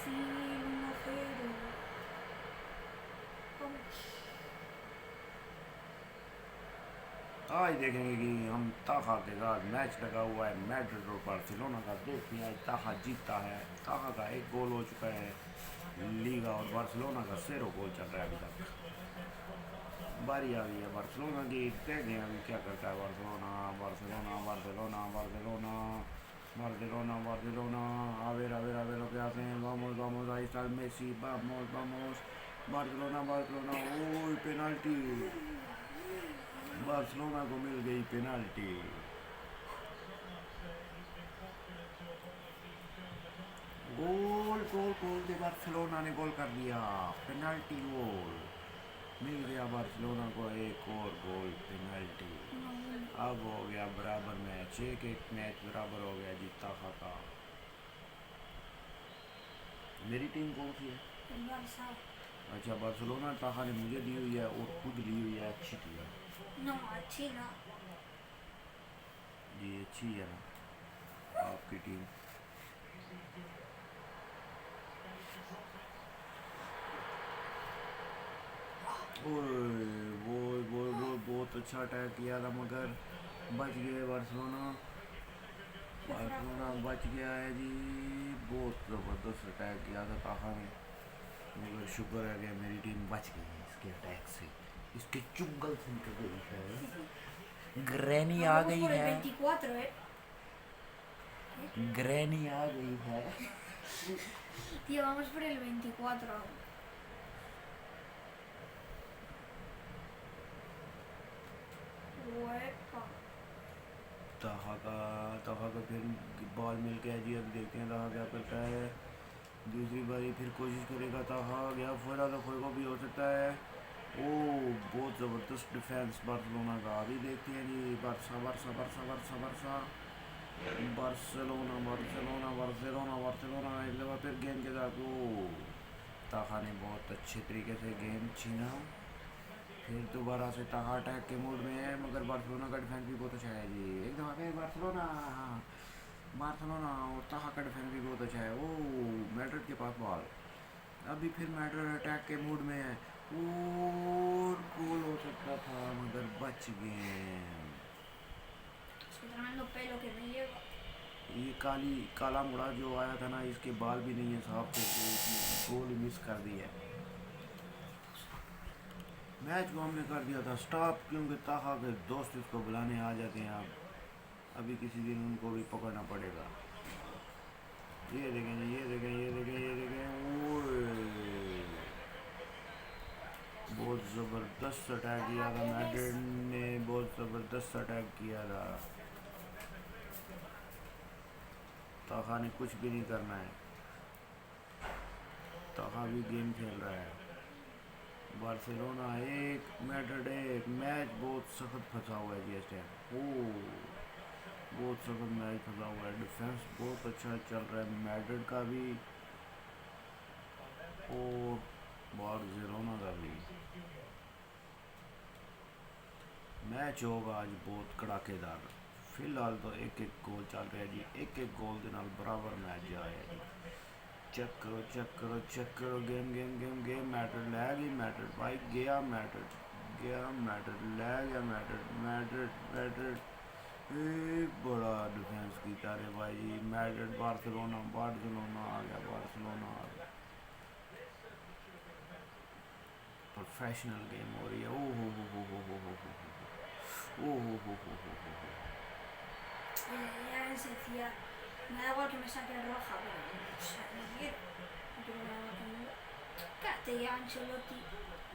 Brasil 1-0. Vamos. आज देखेंगे कि हम ताहा के साथ मैच लगा हुआ है मैड्रिड और बार्सिलोना का। देखते हैं आज ताहा जीतता है। ताहा का एक गोल हो चुका है लीगा और बार्सिलोना का 0 गोल चल रहा है अभी तक। बारी आ गई है बार्सिलोना की। देखते हैं अभी क्या करता है Barcelona. Barcelona Barcelona Barcelona Barcelona Barcelona आवेर आवेर आवेर होके आते हैं। वामोस वामोस आई स्टाइल मेसी वामोस वामोस Barcelona Barcelona. Oh penalty. Barcelona को मिल गई पेनाल्टी। गोल गोल गोल दे बार्सिलोना ने गोल कर दिया। पेनाल्टी गोल मिल गया बार्सिलोना को एक और गोल पेनाल्टी। अब हो गया बराबर मैच। एक एक मैच बराबर हो गया जीता खाता। मेरी टीम कौन सी है? Barça. अच्छा बार्सिलोना ताहा ने मुझे दी हुई है और खुद ली हुई है। अच्छी टीम है No, China. जी। अच्छी है ना आपकी टीम। ओए वो बहुत अच्छा अटैक किया था मगर बच गए बार्सिलोना। बार्सिलोना बच गया है जी। बहुत ज़बरदस्त अटैक किया था ताहा ने मगर शुक्र है कि मेरी टीम बच गई है इसके अटैक से। इसके चुंगल से निकल गई है। ग्रैनी आ Vamos गई por el है। 24, ¿eh? ग्रैनी आ गई है। Tío, vamos por el 24. Huepa. ताहा का फिर बॉल मिल गया जी। अब देखते हैं ताहा क्या करता है। दूसरी बारी फिर कोशिश करेगा ताहा। गया फोड़ा तो कोई को भी हो सकता है। ओ बहुत ज़बरदस्त डिफेंस बार्सिलोना का। अभी देखते हैं जी Barca Barca Barca Barca Barca Barcelona Barcelona Barcelona Barcelona एक दफ़ा फिर गेंद के साथ। ओ ताहा ने बहुत अच्छे तरीके से गेंद छीना। फिर दोबारा से ताहा अटैक के मूड में है मगर बार्सिलोना का डिफेंस भी बहुत अच्छा है जी। एक दफ़ा फिर बार्सिलोना बार्सिलोना और ताहा का डिफेंस भी बहुत अच्छा है। ओ मैड्रिड के पास बॉल। अभी फिर मैड्रिड अटैक के मूड में है और गोल हो सकता था मगर बच गए। Es que tremendo pelo que me lleva. ये काला मुड़ा जो आया था ना इसके बाल भी नहीं है साहब तो इसने गोल मिस कर दिया। मैच को हमने कर दिया था स्टॉप क्योंकि ताहा के दोस्त इसको बुलाने आ जाते हैं। अब अभी किसी दिन उनको भी पकड़ना पड़ेगा। ये देखें जी ये देखें ये देखें ये देखें। ओए बहुत ज़बरदस्त अटैक किया था मैड्रिड ने। बहुत ज़बरदस्त अटैक किया था। ताहा ने कुछ भी नहीं करना है। ताहा भी गेम खेल रहा है। बार्सिलोना एक मैड्रिड एक। मैच बहुत सख्त फंसा हुआ है जी इस टाइम। ओ बहुत सख्त मैच फंसा हुआ है। डिफेंस बहुत अच्छा चल रहा है मैड्रिड का भी और बार्सिलोना का भी। मैच होगा आज बहुत कड़ाकेदार। फिलहाल तो एक एक गोल चल रहा है जी। एक एक गोल के नाल बराबर मैच जा रहा है जी। चेक करो चेक करो चेक करो game game game game. Madrid लै गई मैड्रिड भाई गया मैड्रिड गया मैड्रिड लै गया मैड्रिड मैड्रिड मैड्रिड। एक बड़ा डिफेंस किया रे भाई जी। मैड्रिड बार्सिलोना बार्सिलोना आ गया बार्सिलोना आ गया। प्रोफेशनल गेम हो रही है। ओ हो हो। Ya les decía, me da igual que me saque roja, pero no quiero. No quiero que me haga que me... Cállate ya, Ancelotti.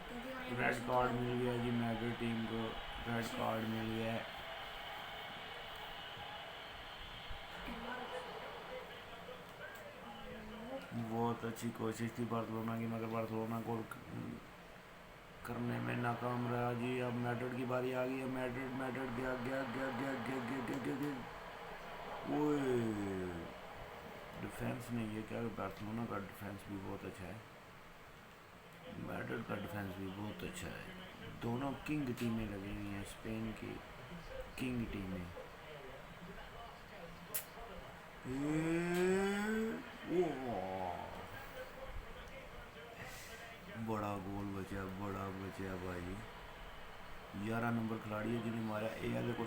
Que encima ya me red presento card la मिल गया जी Madrid team को। Red Sí, card मिल गया है। qué malos. बहुत अच्छी कोशिश थी Barcelona की मगर बार्सिलोना गोल करने में नाकाम रहा जी। अब मैड्रिड की बारी आ गई है। मैड्रिड मैड्रिड गया गया गया गया गया गया गया गया गया। ओए डिफेंस ने ये क्या बार्सिलोना का डिफेंस भी बहुत अच्छा है। मैड्रिड का डिफेंस भी बहुत अच्छा है। दोनों किंग टीमें लगी हुई हैं स्पेन की किंग टीमें। ये, ओह 11 नंबर खिलाड़ी है जिन्हें मारा एल को।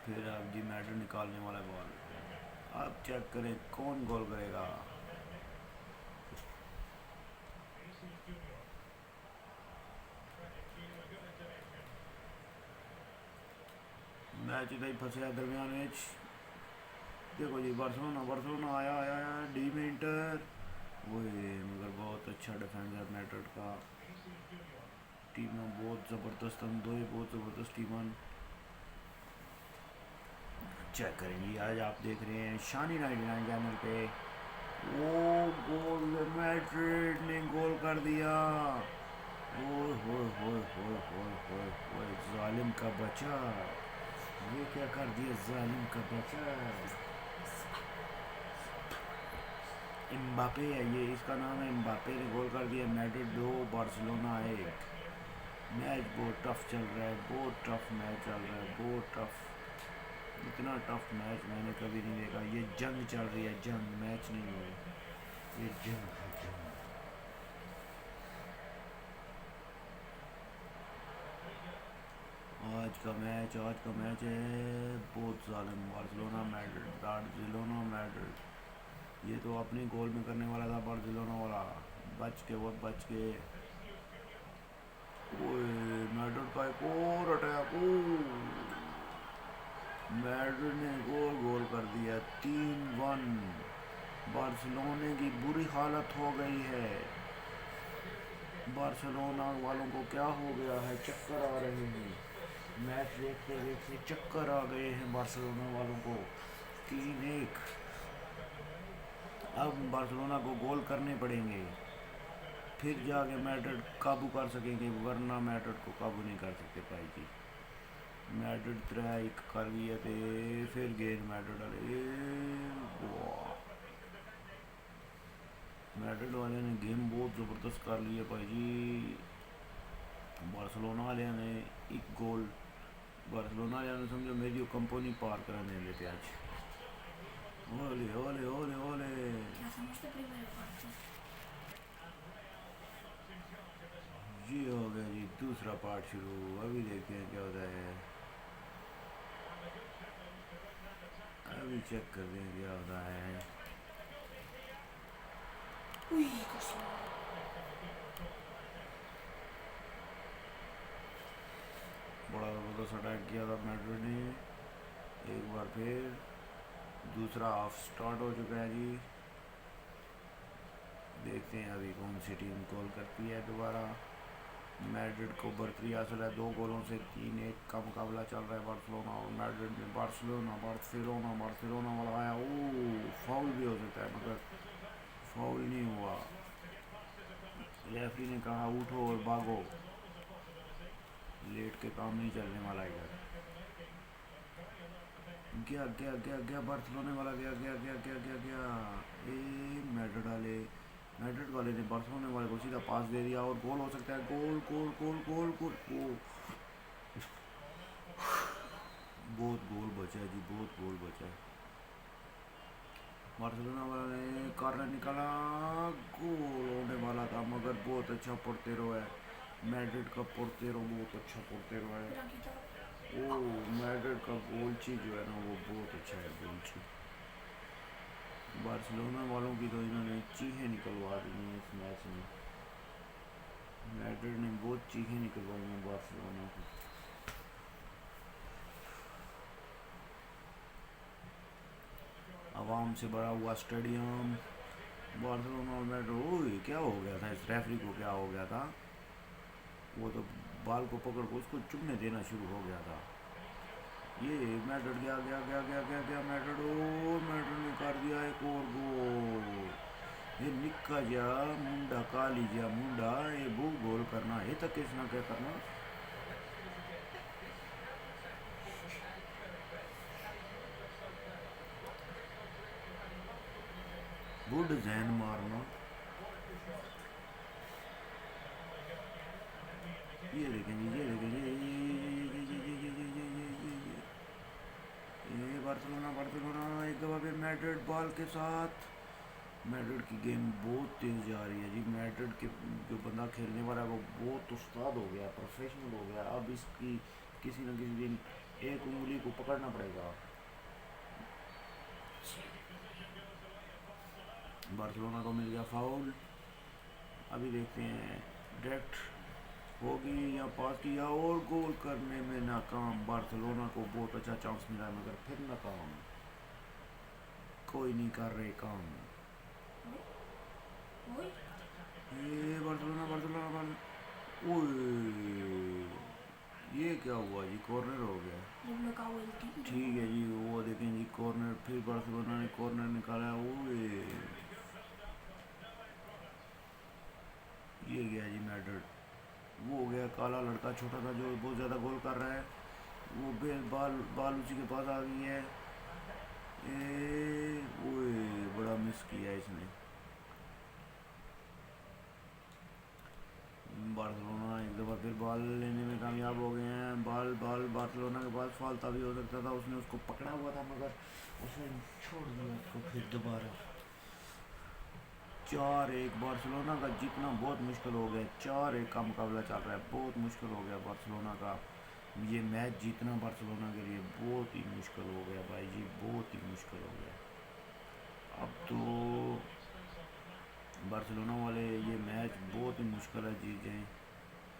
फिर अब जी मैडर निकालने वाला बॉल। अब चेक करें कौन गोल करेगा। मैच इतना ही फंसे दरमियान में। देखो जी बार्सिलोना आया आया आया डी में इंटर। वही मगर बहुत अच्छा डिफेंस है मैड्रिड का। टीम बहुत ज़बरदस्त अंदो है, बहुत ज़बरदस्त टीम। चेक करेंगे आज आप देख रहे हैं शानी 99 चैनल पे। वो गोल मैड्रिड ने गोल कर दिया। ओए होए होए होए होए होए होए जालिम का बच्चा, ये क्या कर दिया जालिम का बच्चा। एम्बापे है ये, इसका नाम है एम्बापे ने गोल कर दिया। Madrid 2 Barcelona 1। मैच बहुत टफ चल रहा है, बहुत टफ मैच चल रहा है, बहुत टफ। इतना टफ मैच मैंने कभी नहीं देखा। ये जंग चल रही है, जंग, मैच नहीं है ये, जंग है जंग। आज का मैच है बहुत जालिम। Barcelona Madrid. ये तो अपनी गोल में करने वाला था बार्सिलोना वाला, बच के बहुत बच के। ओए मैड्रिड का एक और अटैक। मैड्रिड ने गोल कर दिया 3-1। बार्सिलोना की बुरी हालत हो गई है। बार्सिलोना वालों को क्या हो गया है, चक्कर आ रहे हैं। मैच देखते देखते चक्कर आ गए हैं बार्सिलोना वालों को। 3-1। अब बार्सिलोना को गोल करने पड़ेंगे, फिर जाके मैड्रिड काबू कर सकेंगे, वरना मैड्रिड को काबू नहीं कर सकते भाई जी। मैड्रिड 3-1 कर दिए थे, फिर गेंद मैड्रिड वाले ने गेम बहुत ज़बरदस्त कर लिया भाई जी। बार्सिलोना वाले ने एक गोल, बार्सिलोना वाले ने समझो मेरी कंपनी पार कराने लेते आज। ओले ओले ओले ओले। जी हो गया जी दूसरा पार्ट शुरू। अभी देखते हैं क्या होता है, अभी चेक करते हैं क्या होता है। बड़ा ज़बरदस्त अटैक किया था मैड्रिड ने। एक बार फिर दूसरा हाफ स्टार्ट हो चुका है जी। देखते हैं अभी कौन सी टीम गोल करती है दोबारा। मैड्रिड को बढ़तरी हासिल है 2 गोलों से। 3-1 का मुकाबला चल रहा है बार्सिलोना और मैड्रिड में। बार्सिलोना वाला आया। फाउल भी हो सकता है मगर फाउल नहीं हुआ। रेफरी ने कहा उठो और भागो, लेट के काम नहीं चलने वाला इधर। गया बार्सिलोना वाला गया। मैड्रिड वाले ने बार्सिलोना वाले को सीधा पास दे दिया और गोल हो सकता है। गोल। बहुत गोल बचा है जी, बहुत गोल बचा है। बार्सिलोना वाले ने कॉर्नर निकाला, गोल होने वाला था मगर बहुत अच्छा पोर्टेरो है। मैड्रिड का पोर्टेरो बहुत अच्छा पोर्टेरो है। मैड्रिड का गोलची जो है ना वो बहुत अच्छा है, गोलची। बार्सिलोना वालों की तो इन्होंने चीखें निकलवा दी हैं इस मैच में। मैड्रिड ने बहुत चीखें निकलवाई हैं बार्सिलोना की। आवाम से भरा हुआ स्टेडियम। बार्सिलोना और मैड्रिड। क्या हो गया था इस रेफरी को, क्या हो गया था, वो तो बाल को पकड़ को उसको चुभने देना शुरू हो गया था। ये मैड्रिड गया मैड्रिड ने कर दिया एक और गोल। ये निक्का जा मुंडा काली जा मुंडा ये वो गोल करना ये तक किसना क्या करना। बुढ़ जैन मारना। ये देखें जी, ये देखें ये बार्सिलोना बार्सिलोना एक दफ़ा फिर मैड्रिड बॉल के साथ। मैड्रिड की गेम बहुत तेज़ जा रही है जी। मैड्रिड के जो बंदा खेलने वाला है वो बहुत उस्ताद हो गया, प्रोफेशनल हो गया। अब इसकी किसी न किसी दिन एक उंगली को पकड़ना पड़ेगा। बार्सिलोना को मिल गया फाउल। अभी देखते हैं डायरेक्ट होगी या पास किया और गोल करने में नाकाम। बार्सिलोना को बहुत अच्छा चांस मिला मगर फिर नाकाम। कोई नहीं कर रहे काम। ये बार्सिलोना बार्सिलोना ओए ये क्या हुआ जी? कॉर्नर हो गया। ठीक है जी, वो देखें जी कॉर्नर, फिर बार्सिलोना ने कॉर्नर निकाला। ओए ये गया जी मैड्रिड। वो हो गया काला लड़का छोटा सा जो बहुत ज़्यादा गोल कर रहा है। वो बाल बाल उसी के पास आ गई है। ओए बड़ा मिस किया इसने। बार्सिलोना एक दफ़ा फिर बॉल लेने में कामयाब हो गए हैं। बॉल बार्सिलोना के पास फालता भी हो सकता था, उसने उसको पकड़ा हुआ था मगर उसने छोड़ दिया उसको। फिर दोबारा 4-1 बार्सिलोना का जीतना बहुत मुश्किल हो गया। 4-1 का मुकाबला चल रहा है, बहुत मुश्किल हो गया बार्सिलोना का ये मैच जीतना। बार्सिलोना के लिए बहुत ही मुश्किल हो गया भाई जी, बहुत ही मुश्किल हो गया। अब तो बार्सिलोना वाले ये मैच बहुत ही मुश्किल है जीत जाएँ।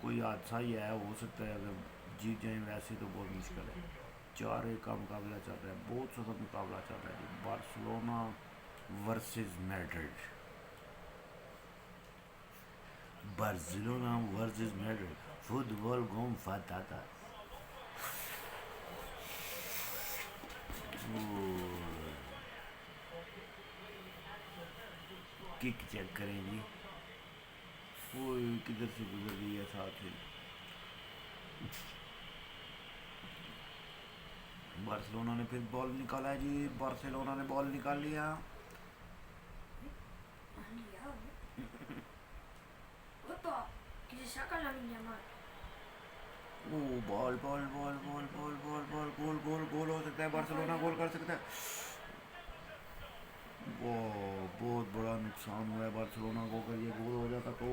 कोई हादसा ही है, हो सकता है अगर जीत जाएँ, वैसे तो बहुत मुश्किल है। 4-1 का मुकाबला चल रहा है, बहुत सख्त मुकाबला चल रहा है। Barcelona versus Madrid. Barcelona versus Madrid, football गम फाताता। किक चेक करें जी। वो किधर से गुजर रही है साथ ही। बार्सिलोना ने फिर बॉल निकाला है जी। बार्सिलोना ने बॉल निकाल लिया। Oh ball ball ball ball ball ball ball goal goal goal हो सकता है। बार्सिलोना गोल कर सकता है। वो बहुत बड़ा नुकसान हुआ है बार्सिलोना को। अगर ये गोल हो जाता तो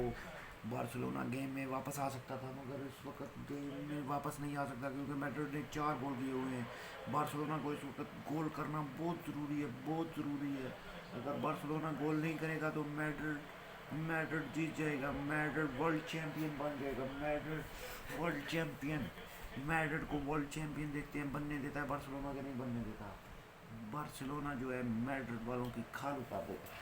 बार्सिलोना गेम में वापस आ सकता था, मगर इस वक्त गेम में वापस नहीं आ सकता क्योंकि मैड्रिड ने 4 गोल दिए हुए हैं। बार्सिलोना को इस वक्त गोल करना बहुत ज़रूरी है, बहुत ज़रूरी है। अगर बार्सिलोना गोल नहीं करेगा तो मैड्रिड जीत जाएगा। मैड्रिड वर्ल्ड चैम्पियन बन जाएगा। Madrid world champion. मैड्रिड को वर्ल्ड चैम्पियन देखते हैं बनने देता है, बार्सिलोना के नहीं बनने देता। बार्सिलोना जो है मैड्रिड वालों की खाल उतार देता है।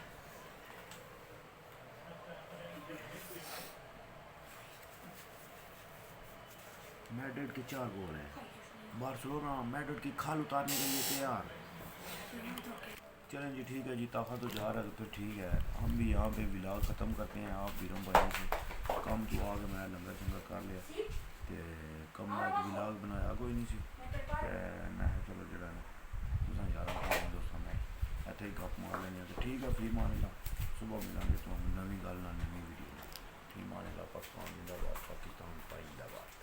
मैड्रिड के 4 गोल हैं। बार्सिलोना मैड्रिड की खाल उतारने के लिए तैयार। चलें जी ठीक है जी, ताकत तो जा रहा है तो फिर ठीक है। हम भी यहाँ पे व्लॉग ख़त्म करते हैं। आप वीरों भाइयों से कम तो आ गए, मैं लंगर चंगा कर लिया तो कम व्लॉग बनाया कोई नहीं सी। मैं चलो जरा तुम यार दोस्तों में इतने ही गप मार लेने तो ठीक है। फिर मानेगा सुबह मिलेंगे तो हम नवी गल नवी वीडियो। फिर मानेगा पाकिस्तान जिंदाबाद, पाकिस्तान जिंदाबाद।